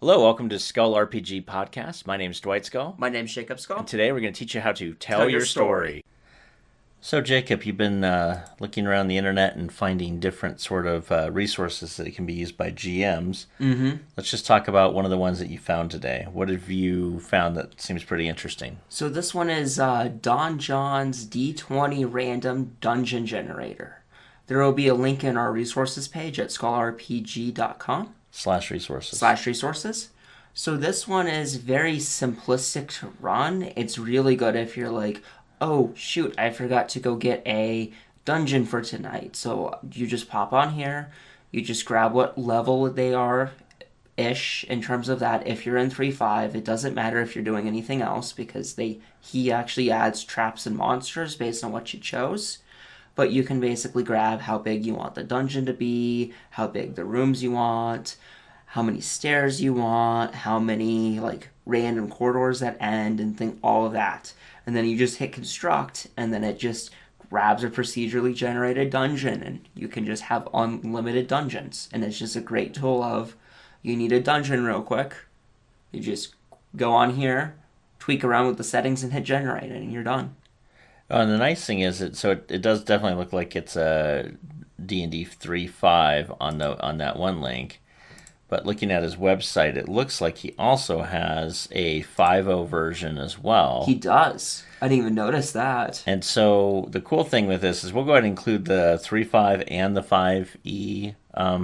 Hello, welcome to Skull RPG Podcast. My name's Dwight Skull. My name's Jacob Skull. And today we're going to teach you how to tell your story. So, Jacob, you've been looking around the internet and finding different sort of resources that can be used by GMs. Mm-hmm. Let's just talk about one of the ones that you found today. What have you found that seems pretty interesting? So this one is Don John's D20 Random Dungeon Generator. There will be a link in our resources page at skullrpg.com. /resources. So this one is very simplistic to run. It's really good if you're like, oh shoot, I forgot to go get a dungeon for tonight. So you just pop on here, you just grab what level they are ish in terms of that. If you're in 3-5, it doesn't matter if you're doing anything else because he actually adds traps and monsters based on what you chose. But you can basically grab how big you want the dungeon to be, how big the rooms you want, how many stairs you want, how many random corridors that end, and all of that. And then you just hit construct, and then it just grabs a procedurally generated dungeon, and you can just have unlimited dungeons. And it's just a great tool of, you need a dungeon real quick, you just go on here, tweak around with the settings, and hit generate, and you're done. And the nice thing is, it does definitely look like it's a D&D 3.5 on that one link. But looking at his website, it looks like he also has a 5.0 version as well. He does. I didn't even notice that. And so the cool thing with this is we'll go ahead and include the 3.5 and the 5e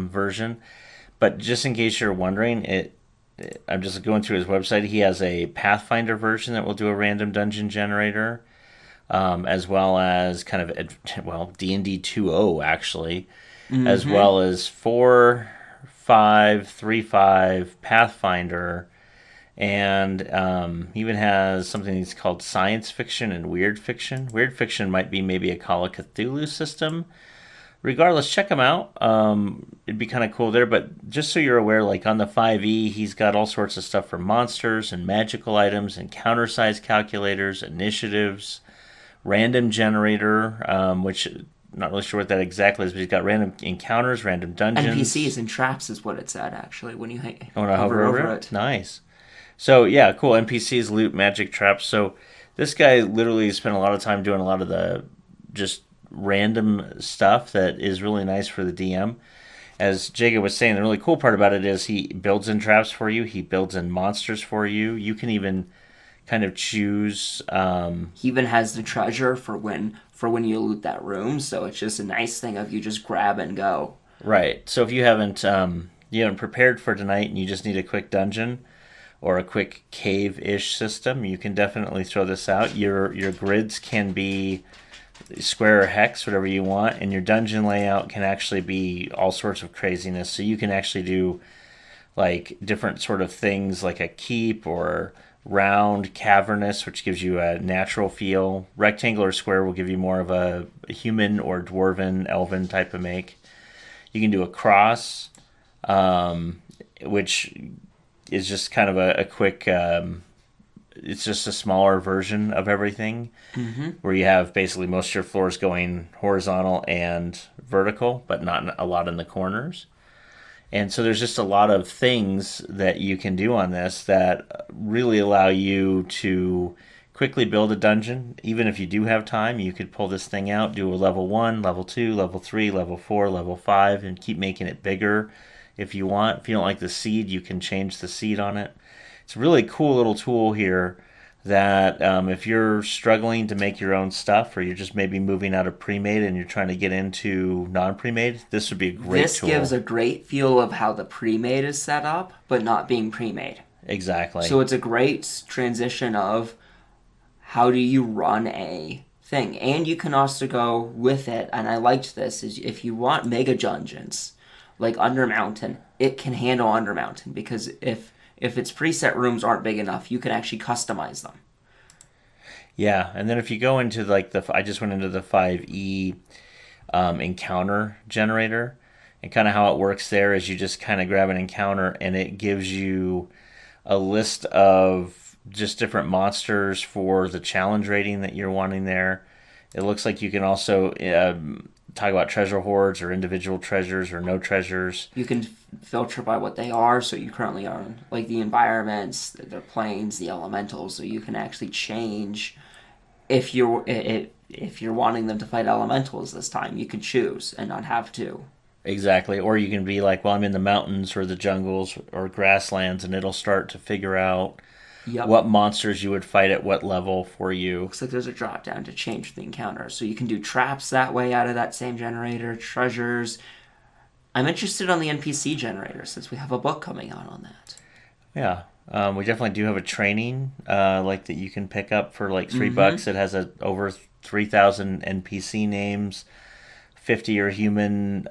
version. But just in case you're wondering, I'm just going through his website. He has a Pathfinder version that will do a random dungeon generator. As well as kind of, D&D 2.0 actually, as well as 4.5, 3.5, Pathfinder, and even has something that's called science fiction and weird fiction. Weird fiction might be maybe a Call of Cthulhu system. Regardless, check him out. It'd be kind of cool there, but just so you're aware, on the 5e, he's got all sorts of stuff for monsters and magical items and counter size calculators, initiatives, random generator, which I'm not really sure what that exactly is, but he's got random encounters, random dungeons. NPCs and traps is what it's at, actually, when you hover over it. Nice. So, yeah, cool. NPCs, loot, magic, traps. So this guy literally spent a lot of time doing a lot of the just random stuff that is really nice for the DM. As Jacob was saying, the really cool part about it is he builds in traps for you. He builds in monsters for you. You can even kind of choose. He even has the treasure for when you loot that room, so it's just a nice thing of you just grab and go. Right. So if you haven't prepared for tonight and you just need a quick dungeon or a quick cave-ish system, you can definitely throw this out. Your grids can be square or hex, whatever you want, and your dungeon layout can actually be all sorts of craziness. So you can actually do different sort of things like a keep or round, cavernous, which gives you a natural feel. Rectangle or square will give you more of a human or dwarven, elven type of make. You can do a cross, which is just kind of a quick, it's just a smaller version of everything, where you have basically most of your floors going horizontal and vertical, but not a lot in the corners. And so there's just a lot of things that you can do on this that really allow you to quickly build a dungeon. Even if you do have time, you could pull this thing out, do a level 1, level 2, level 3, level 4, level 5, and keep making it bigger if you want. If you don't like the seed, you can change the seed on it. It's a really cool little tool here that if you're struggling to make your own stuff, or you're just maybe moving out of pre-made and you're trying to get into non-pre-made, this would be a great tool. This gives a great feel of how the pre-made is set up, but not being pre-made. Exactly. So it's a great transition of how do you run a thing. And you can also go with it, and I liked this, is if you want mega dungeons, like Undermountain, it can handle Undermountain, because if its preset rooms aren't big enough, you can actually customize them. Yeah, and then if you go into I just went into the 5e encounter generator, and kind of how it works there is you just kind of grab an encounter and it gives you a list of just different monsters for the challenge rating that you're wanting there. It looks like you can also talk about treasure hoards or individual treasures or no treasures. You can filter by what they are, so you currently are in, like, the environments, the planes, the elementals, so you can actually change if you're wanting them to fight elementals this time. You can choose and not have to. Exactly. Or you can be like, well, I'm in the mountains or the jungles or grasslands, and it'll start to figure out Yep. what monsters you would fight at what level for you. Looks like there's a drop down to change the encounter. So you can do traps that way out of that same generator, treasures. I'm interested on the NPC generator since we have a book coming out on that. Yeah. We definitely do have a training like that you can pick up for like $3. It has over 3,000 NPC names. 50 are human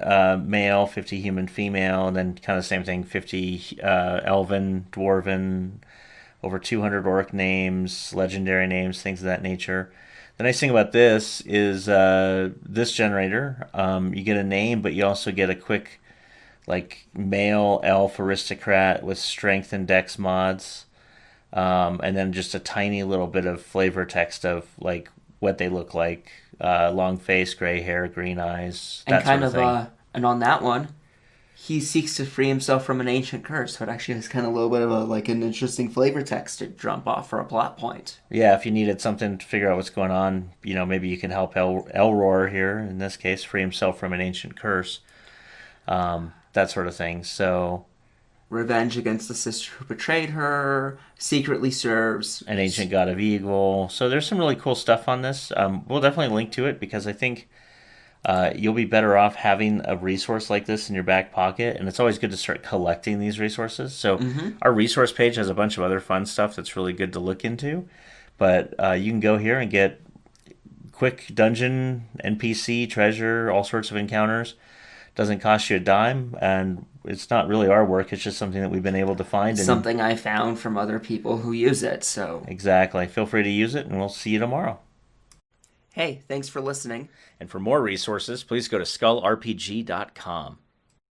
male, 50 human female, and then kind of the same thing, 50 elven, dwarven, over 200 orc names, legendary names, things of that nature. The nice thing about this is this generator, you get a name, but you also get a quick like male elf aristocrat with strength and dex mods, and then just a tiny little bit of flavor text of like what they look like, long face, gray hair, green eyes, that And kind sort of thing. and on that one, he seeks to free himself from an ancient curse. So it actually has kind of a little bit of an interesting flavor text to jump off for a plot point. Yeah, if you needed something to figure out what's going on, maybe you can help Elror here, in this case, free himself from an ancient curse, that sort of thing. So, Revenge against the sister who betrayed her, secretly serves an ancient god of evil. So there's some really cool stuff on this. We'll definitely link to it because I think you'll be better off having a resource like this in your back pocket, and it's always good to start collecting these resources. So our resource page has a bunch of other fun stuff that's really good to look into, but you can go here and get quick dungeon, NPC, treasure, all sorts of encounters. Doesn't cost you a dime, and it's not really our work. It's just something that we've been able to find. Something I found from other people who use it, so... Exactly. Feel free to use it, and we'll see you tomorrow. Hey, thanks for listening. And for more resources, please go to skullrpg.com.